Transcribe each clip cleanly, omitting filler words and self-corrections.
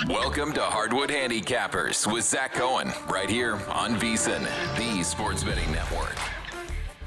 Welcome to Hardwood Handicappers with Zach Cohen, right here on VSiN, the Sports Betting Network.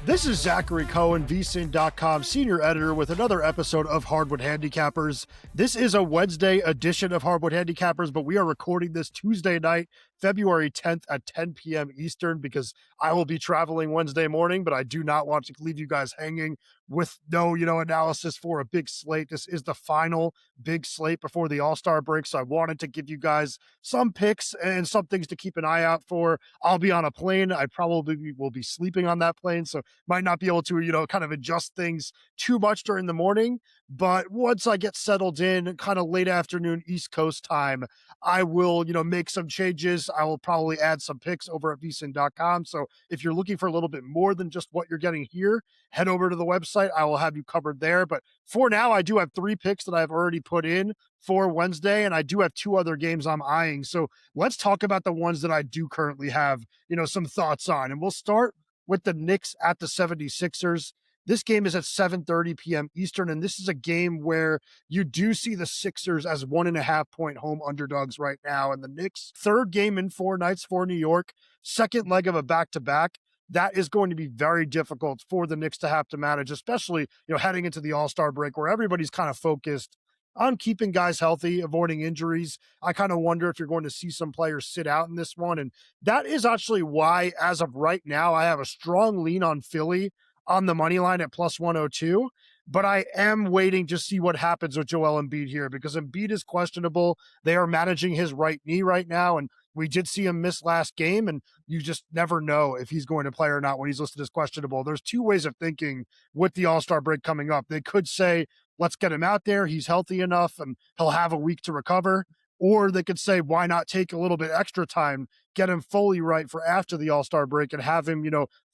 This is Zachary Cohen, VSiN.com senior editor with another episode of Hardwood Handicappers. This is a Wednesday edition of Hardwood Handicappers, but we are recording this Tuesday night, February 10th at 10 p.m. Eastern, because I will be traveling Wednesday morning, but I do not want to leave you guys hanging with no, analysis for a big slate. This is the final big slate before the All-Star break, so I wanted to give you guys some picks and some things to keep an eye out for. I'll be on a plane. I probably will be sleeping on that plane, so might not be able to, kind of adjust things too much during the morning. But once I get settled in, kind of late afternoon East Coast time, I will, make some changes. I will probably add some picks over at vsin.com. So if you're looking for a little bit more than just what you're getting here, head over to the website. I will have you covered there. But for now, I do have 3 picks that I've already put in for Wednesday, and I do have 2 other games I'm eyeing. So let's talk about the ones that I do currently have, some thoughts on. And we'll start with the Knicks at the 76ers. This game is at 7:30 p.m. Eastern, and this is a game where you do see the Sixers as 1.5-point home underdogs right now. And the Knicks, third game in 4 nights for New York, second leg of a back-to-back. That is going to be very difficult for the Knicks to have to manage, especially, heading into the All-Star break where everybody's kind of focused on keeping guys healthy, avoiding injuries. I kind of wonder if you're going to see some players sit out in this one. And that is actually why, as of right now, I have a strong lean on Philly on the money line at plus 102. But I am waiting to see what happens with Joel Embiid here, because Embiid is questionable. They are managing his right knee right now, and we did see him miss last game, and you just never know if he's going to play or not when he's listed as questionable. There's 2 ways of thinking with the All-Star break coming up. They could say, let's get him out there. He's healthy enough and he'll have a week to recover. Or they could say, why not take a little bit extra time, get him fully right for after the All-Star break and have him,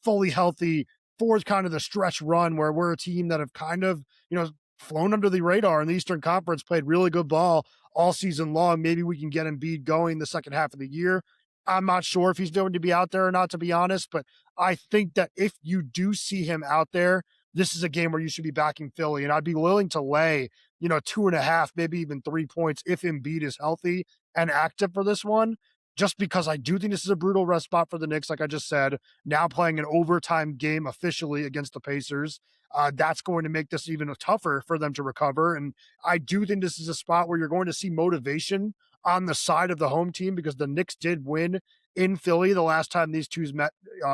fully healthy for kind of the stretch run where we're a team that have kind of, flown under the radar in the Eastern Conference, played really good ball all season long. Maybe we can get Embiid going the second half of the year. I'm not sure if he's going to be out there or not, to be honest, but I think that if you do see him out there, this is a game where you should be backing Philly. And I'd be willing to lay, 2.5, maybe even 3 points if Embiid is healthy and active for this one, just because I do think this is a brutal rest spot for the Knicks, like I just said, now playing an overtime game officially against the Pacers. That's going to make this even tougher for them to recover. And I do think this is a spot where you're going to see motivation on the side of the home team, because the Knicks did win in Philly the last time these two met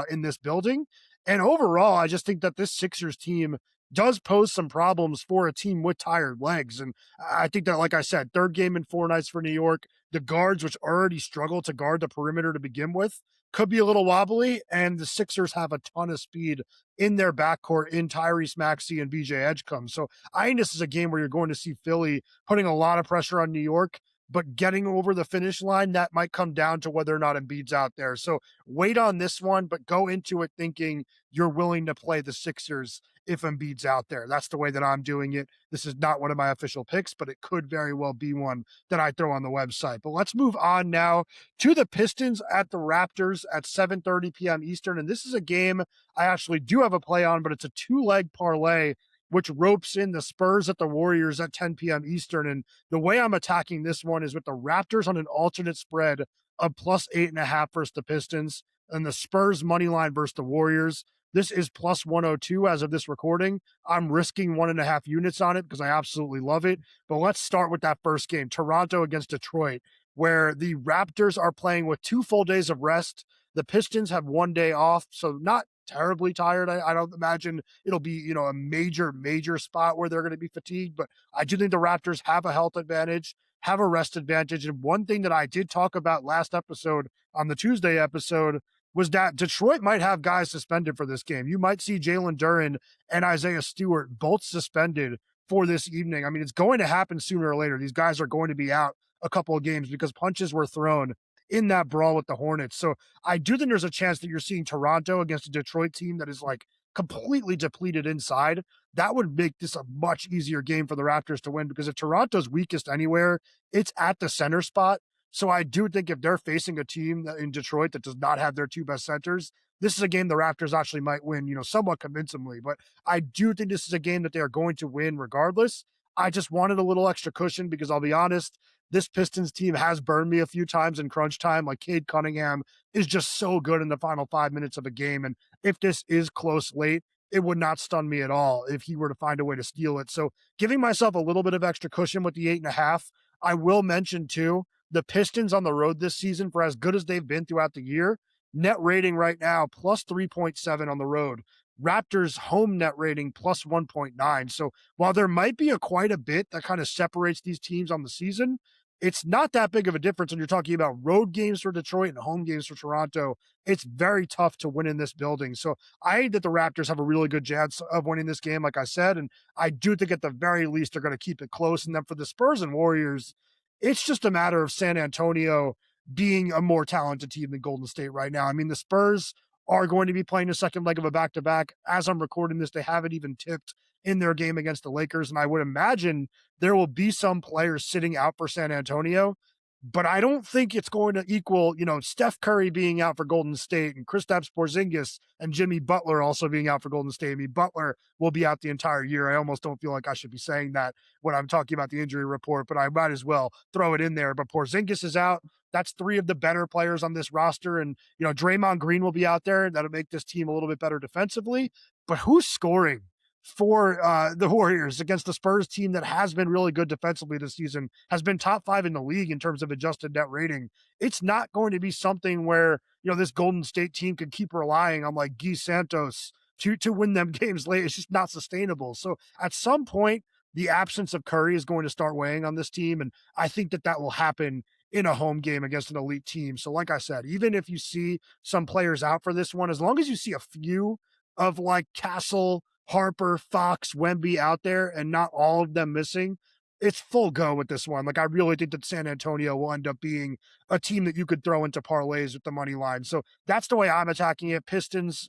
in this building. And overall, I just think that this Sixers team does pose some problems for a team with tired legs. And I think that, like I said, third game in 4 nights for New York, the guards, which already struggle to guard the perimeter to begin with, could be a little wobbly. And the Sixers have a ton of speed in their backcourt in Tyrese Maxey and BJ Edgecombe. So I think this is a game where you're going to see Philly putting a lot of pressure on New York, but getting over the finish line, that might come down to whether or not Embiid's out there. So wait on this one, but go into it thinking you're willing to play the Sixers if Embiid's out there. That's the way that I'm doing it. This is not one of my official picks, but it could very well be one that I throw on the website. But let's move on now to the Pistons at the Raptors at 7:30 p.m. Eastern. And this is a game I actually do have a play on, but it's a 2-leg parlay, which ropes in the Spurs at the Warriors at 10 p.m. Eastern. And the way I'm attacking this one is with the Raptors on an alternate spread of plus 8.5 versus the Pistons, and the Spurs money line versus the Warriors. This is plus 102 as of this recording. I'm risking 1.5 units on it because I absolutely love it. But let's start with that first game, Toronto against Detroit, where the Raptors are playing with 2 full days of rest. The Pistons have 1 day off, so not terribly tired. I don't imagine it'll be, a major spot where they're going to be fatigued, but I do think the Raptors have a health advantage, have a rest advantage. And one thing that I did talk about last episode on the Tuesday episode was that Detroit might have guys suspended for this game. You might see Jalen Duren and Isaiah Stewart both suspended for this evening. I mean, it's going to happen sooner or later. These guys are going to be out a couple of games because punches were thrown in that brawl with the Hornets. So I do think there's a chance that you're seeing Toronto against a Detroit team that is like completely depleted inside. That would make this a much easier game for the Raptors to win, because if Toronto's weakest anywhere, it's at the center spot. So I do think if they're facing a team in Detroit that does not have their 2 best centers, this is a game the Raptors actually might win, somewhat convincingly. But I do think this is a game that they are going to win regardless. I just wanted a little extra cushion because I'll be honest, this Pistons team has burned me a few times in crunch time. Like Cade Cunningham is just so good in the final 5 minutes of a game. And if this is close late, it would not stun me at all if he were to find a way to steal it. So giving myself a little bit of extra cushion with the 8.5. I will mention too, the Pistons on the road this season, for as good as they've been throughout the year, net rating right now, plus 3.7 on the road. Raptors home net rating plus 1.9. So while there might be quite a bit that kind of separates these teams on the season, it's not that big of a difference when you're talking about road games for Detroit and home games for Toronto. It's very tough to win in this building. So I think that the Raptors have a really good chance of winning this game, like I said, and I do think at the very least they're going to keep it close. And then for the Spurs and Warriors, it's just a matter of San Antonio being a more talented team than Golden State right now. I mean, the Spurs are going to be playing the second leg of a back-to-back. As I'm recording this, they haven't even tipped in their game against the Lakers, and I would imagine there will be some players sitting out for San Antonio, but I don't think it's going to equal, Steph Curry being out for Golden State and Kristaps Porzingis and Jimmy Butler also being out for Golden State. I mean, Butler will be out the entire year. I almost don't feel like I should be saying that when I'm talking about the injury report, but I might as well throw it in there. But Porzingis is out. That's three of the better players on this roster. And, Draymond Green will be out there. That'll make this team a little bit better defensively. But who's scoring for the Warriors against the Spurs team that has been really good defensively this season, has been top 5 in the league in terms of adjusted net rating? It's not going to be something where, this Golden State team can keep relying on like Guy Santos to win them games late. It's just not sustainable. So at some point, the absence of Curry is going to start weighing on this team. And I think that will happen in a home game against an elite team. So like I said, even if you see some players out for this one, as long as you see a few of like Castle, Harper, Fox, Wemby out there and not all of them missing, it's full go with this one. Like, I really think that San Antonio will end up being a team that you could throw into parlays with the money line. So that's the way I'm attacking it. Pistons,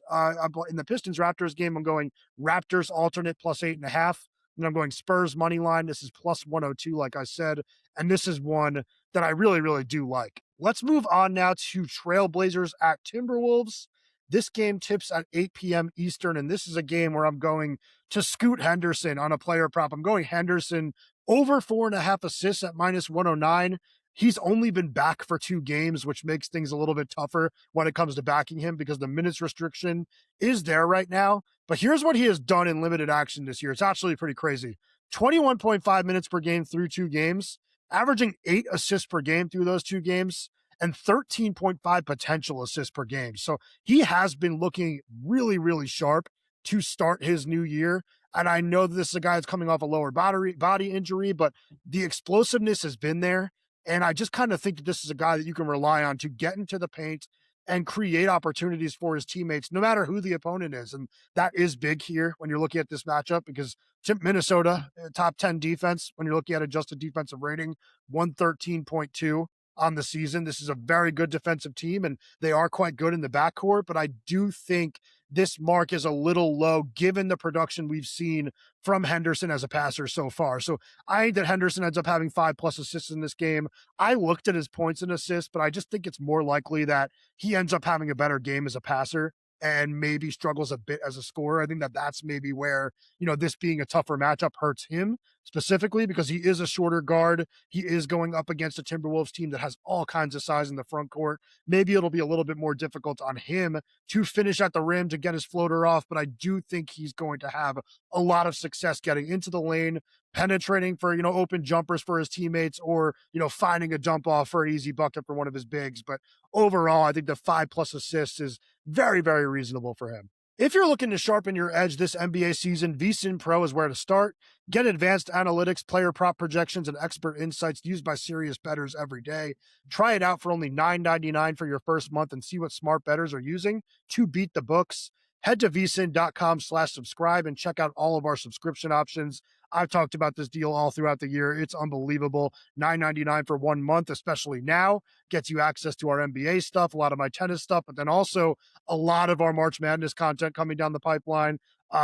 in the Pistons Raptors game, I'm going Raptors alternate plus 8.5. And I'm going Spurs money line. This is plus 102, like I said. And this is one that I really, really do like. Let's move on now to Trailblazers at Timberwolves. This game tips at 8 p.m. Eastern, and this is a game where I'm going to scoot Henderson on a player prop. I'm going Henderson over 4.5 assists at minus 109. He's only been back for 2 games, which makes things a little bit tougher when it comes to backing him because the minutes restriction is there right now. But here's what he has done in limited action this year. It's actually pretty crazy. 21.5 minutes per game through 2 games, averaging 8 assists per game through those 2 games, and 13.5 potential assists per game. So he has been looking really, really sharp to start his new year. And I know that this is a guy that's coming off a lower body injury, but the explosiveness has been there. And I just kind of think that this is a guy that you can rely on to get into the paint and create opportunities for his teammates, no matter who the opponent is. And that is big here when you're looking at this matchup because Minnesota, top 10 defense, when you're looking at adjusted defensive rating, 113.2 on the season. This is a very good defensive team, and they are quite good in the backcourt, but I do think this mark is a little low given the production we've seen from Henderson as a passer so far. So I think that Henderson ends up having 5+ assists in this game. I looked at his points and assists, but I just think it's more likely that he ends up having a better game as a passer and maybe struggles a bit as a scorer. I think that that's maybe where, this being a tougher matchup hurts him specifically because he is a shorter guard. He is going up against a Timberwolves team that has all kinds of size in the front court. Maybe it'll be a little bit more difficult on him to finish at the rim to get his floater off, but I do think he's going to have a lot of success getting into the lane, penetrating for, open jumpers for his teammates or, finding a jump off for an easy bucket for one of his bigs. But overall, I think the 5+ assists is very, very reasonable for him. If you're looking to sharpen your edge this NBA season, VSiN Pro is where to start. Get advanced analytics, player prop projections, and expert insights used by serious bettors every day. Try it out for only $9.99 for your first month and see what smart bettors are using to beat the books. Head to vsin.com/subscribe and check out all of our subscription options. I've talked about this deal all throughout the year. It's unbelievable. $9.99 for 1 month, especially now, gets you access to our NBA stuff, a lot of my tennis stuff, but then also a lot of our March Madness content coming down the pipeline.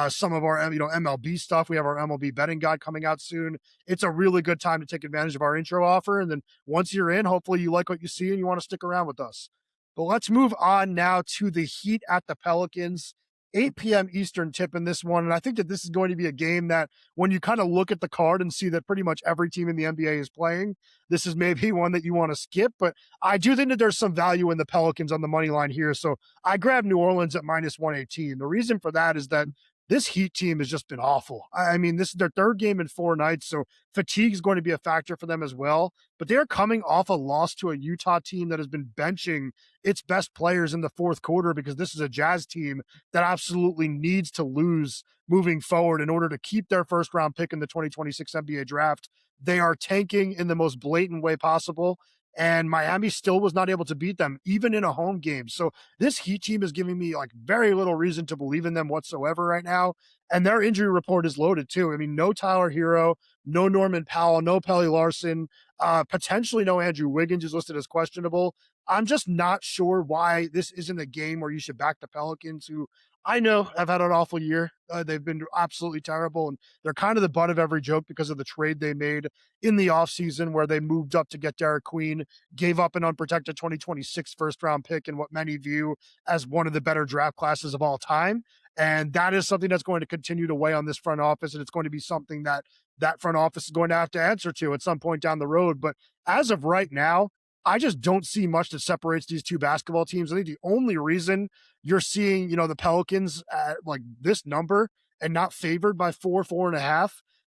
Some of our MLB stuff. We have our MLB betting guide coming out soon. It's a really good time to take advantage of our intro offer. And then once you're in, hopefully you like what you see and you want to stick around with us. But let's move on now to the Heat at the Pelicans. 8 p.m. Eastern tip in this one. And I think that this is going to be a game that when you kind of look at the card and see that pretty much every team in the NBA is playing, this is maybe one that you want to skip. But I do think that there's some value in the Pelicans on the money line here. So I grabbed New Orleans at minus 118. The reason for that is that this Heat team has just been awful. I mean, this is their third game in 4 nights, so fatigue is going to be a factor for them as well. But they're coming off a loss to a Utah team that has been benching its best players in the fourth quarter because this is a Jazz team that absolutely needs to lose moving forward in order to keep their first round pick in the 2026 NBA draft. They are tanking in the most blatant way possible. And Miami still was not able to beat them, even in a home game. So this Heat team is giving me like very little reason to believe in them whatsoever right now. And their injury report is loaded too. I mean, no Tyler Hero, no Norman Powell, no Pelly Larson, potentially no Andrew Wiggins is listed as questionable. I'm just not sure why this isn't a game where you should back the Pelicans, who I know have had an awful year. They've been absolutely terrible, and they're kind of the butt of every joke because of the trade they made in the offseason where they moved up to get Derek Queen, gave up an unprotected 2026 first-round pick in what many view as one of the better draft classes of all time. And that is something that's going to continue to weigh on this front office, and it's going to be something that that front office is going to have to answer to at some point down the road. But as of right now, I just don't see much that separates these two basketball teams. I think the only reason you're seeing, the Pelicans at like this number and not favored by 4.5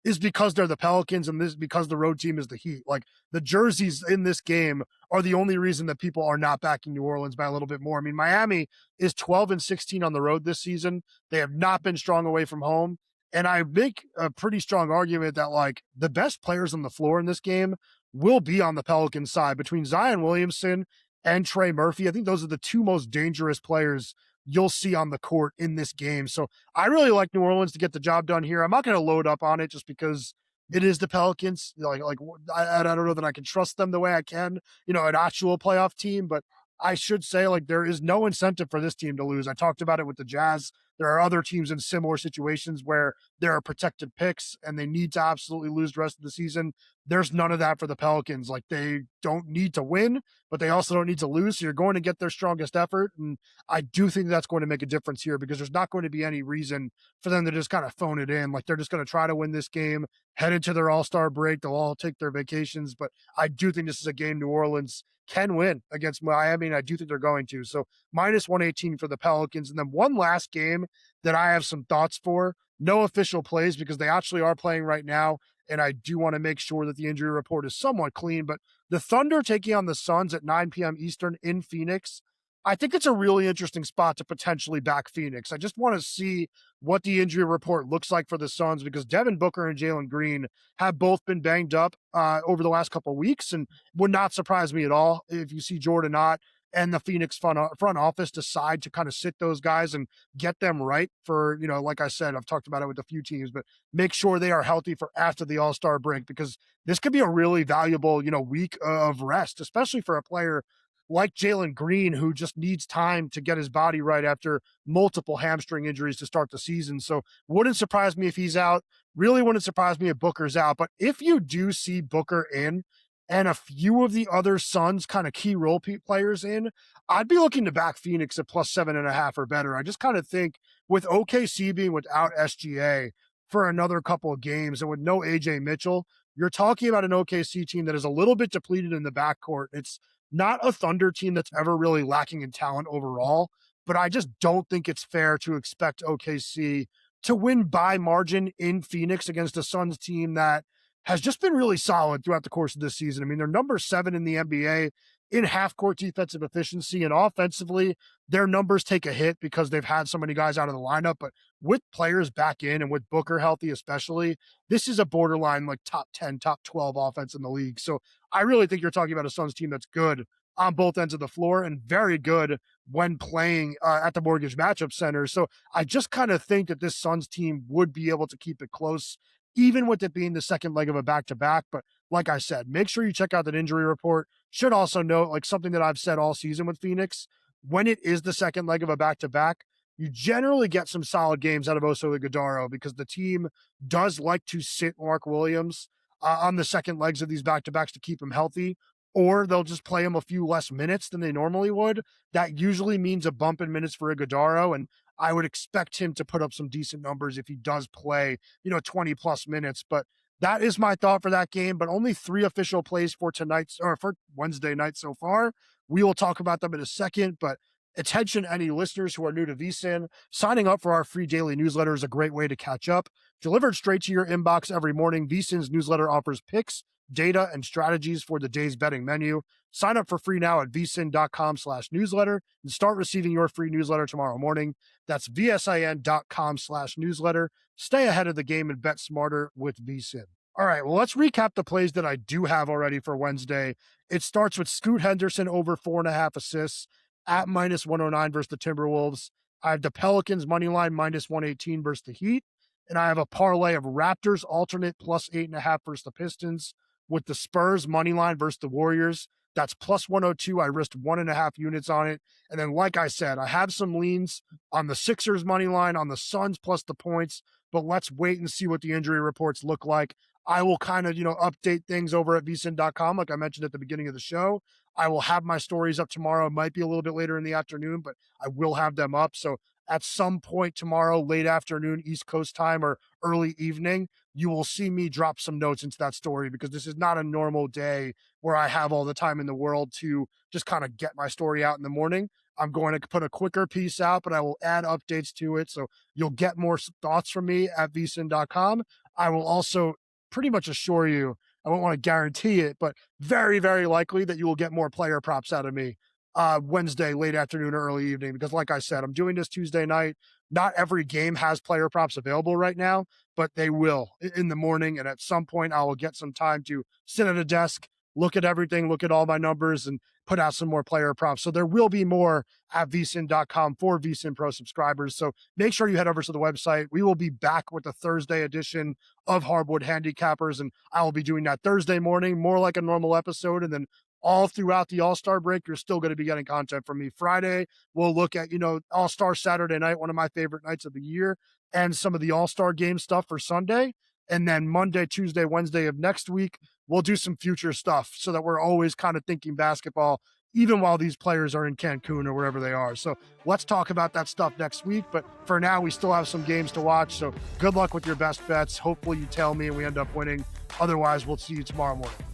is because they're the Pelicans and this because the road team is the Heat. Like the jerseys in this game are the only reason that people are not backing New Orleans by a little bit more. I mean, Miami is 12-16 on the road this season. They have not been strong away from home. And I make a pretty strong argument that like the best players on the floor in this game will be on the Pelicans side between Zion Williamson and Trey Murphy. I think those are the two most dangerous players you'll see on the court in this game. So I really like New Orleans to get the job done here. I'm not going to load up on it just because it is the Pelicans. I don't know that I can trust them the way I can, an actual playoff team, but I should say like there is no incentive for this team to lose. I talked about it with the Jazz. There are other teams in similar situations where there are protected picks and they need to absolutely lose the rest of the season. There's none of that for the Pelicans. Like they don't need to win, but they also don't need to lose. So you're going to get their strongest effort. And I do think that's going to make a difference here because there's not going to be any reason for them to just kind of phone it in. Like they're just going to try to win this game, head into their all-star break. They'll all take their vacations, but I do think this is a game New Orleans can win against Miami, and I do think they're going to. So minus 118 for the Pelicans. And then one last game that I have some thoughts for. No official plays because they actually are playing right now, and I do want to make sure that the injury report is somewhat clean. But the Thunder taking on the Suns at 9 p.m. Eastern in Phoenix, I think it's a really interesting spot to potentially back Phoenix. I just want to see what the injury report looks like for the Suns because Devin Booker and Jalen Green have both been banged up over the last couple of weeks, and would not surprise me at all if you see Jordan Ott and the Phoenix front office decide to kind of sit those guys and get them right for, like I said, I've talked about it with a few teams, but make sure they are healthy for after the All-Star break because this could be a really valuable, week of rest, especially for a player like Jalen Green, who just needs time to get his body right after multiple hamstring injuries to start the season. So wouldn't surprise me if he's out. Really wouldn't surprise me if Booker's out. But if you do see Booker in and a few of the other Suns kind of key role players in, I'd be looking to back Phoenix at plus 7.5 or better. I just kind of think with OKC being without SGA for another couple of games and with no AJ Mitchell, you're talking about an OKC team that is a little bit depleted in the backcourt. It's not a Thunder team that's ever really lacking in talent overall, but I just don't think it's fair to expect OKC to win by margin in Phoenix against a Suns team that has just been really solid throughout the course of this season. I mean, they're number 7 in the NBA in half-court defensive efficiency, and offensively, their numbers take a hit because they've had so many guys out of the lineup, but with players back in and with Booker healthy especially, this is a borderline like top 10, top 12 offense in the league. So I really think you're talking about a Suns team that's good on both ends of the floor and very good when playing at the Mortgage Matchup Center. So I just kind of think that this Suns team would be able to keep it close, even with it being the second leg of a back-to-back. But like I said, make sure you check out that injury report. Should also note, like something that I've said all season with Phoenix, when it is the second leg of a back-to-back, you generally get some solid games out of Oso Ighodaro because the team does like to sit Mark Williams on the second legs of these back-to-backs to keep him healthy. or they'll just play him a few less minutes than they normally would. That usually means a bump in minutes for Iguodala, and I would expect him to put up some decent numbers if he does play, 20 plus minutes. But that is my thought for that game, but only 3 official plays for for Wednesday night so far. We will talk about them in a second, but attention any listeners who are new to VSiN, signing up for our free daily newsletter is a great way to catch up. Delivered straight to your inbox every morning, VSiN's newsletter offers picks, data, and strategies for the day's betting menu. Sign up for free now at vsin.com/newsletter and start receiving your free newsletter tomorrow morning. That's vsin.com/newsletter. Stay ahead of the game and bet smarter with VSiN. All right, well, let's recap the plays that I do have already for Wednesday. It starts with Scoot Henderson over 4.5 assists at -109 versus the Timberwolves. I have the Pelicans money line -118 versus the Heat. And I have a parlay of Raptors alternate +8.5 versus the Pistons, with the Spurs money line versus the Warriors. That's +102. I risked 1.5 units on it. And then, like I said, I have some leans on the Sixers money line, on the Suns plus the points, but let's wait and see what the injury reports look like. I will kind of, update things over at vsin.com, like I mentioned at the beginning of the show. I will have my stories up tomorrow. It might be a little bit later in the afternoon, but I will have them up. So at some point tomorrow, late afternoon, East Coast time, or early evening, you will see me drop some notes into that story, because this is not a normal day where I have all the time in the world to just kind of get my story out in the morning. I'm going to put a quicker piece out, but I will add updates to it. So you'll get more thoughts from me at vsin.com. I will also pretty much assure you, I won't want to guarantee it, but very, very likely that you will get more player props out of me Wednesday, late afternoon or early evening, because like I said, I'm doing this Tuesday night. Not every game has player props available right now, but they will in the morning. And at some point I will get some time to sit at a desk, look at everything, look at all my numbers, and put out some more player props. So there will be more at vsin.com for VSiN Pro subscribers. So make sure you head over to the website. We will be back with the Thursday edition of Hardwood Handicappers, and I will be doing that Thursday morning, more like a normal episode. And then all throughout the All-Star break, you're still going to be getting content from me. Friday, we'll look at, All-Star Saturday night, one of my favorite nights of the year, and some of the All-Star game stuff for Sunday. And then Monday, Tuesday, Wednesday of next week, we'll do some future stuff so that we're always kind of thinking basketball, even while these players are in Cancun or wherever they are. So let's talk about that stuff next week. But for now, we still have some games to watch. So good luck with your best bets. Hopefully you tell me and we end up winning. Otherwise, we'll see you tomorrow morning.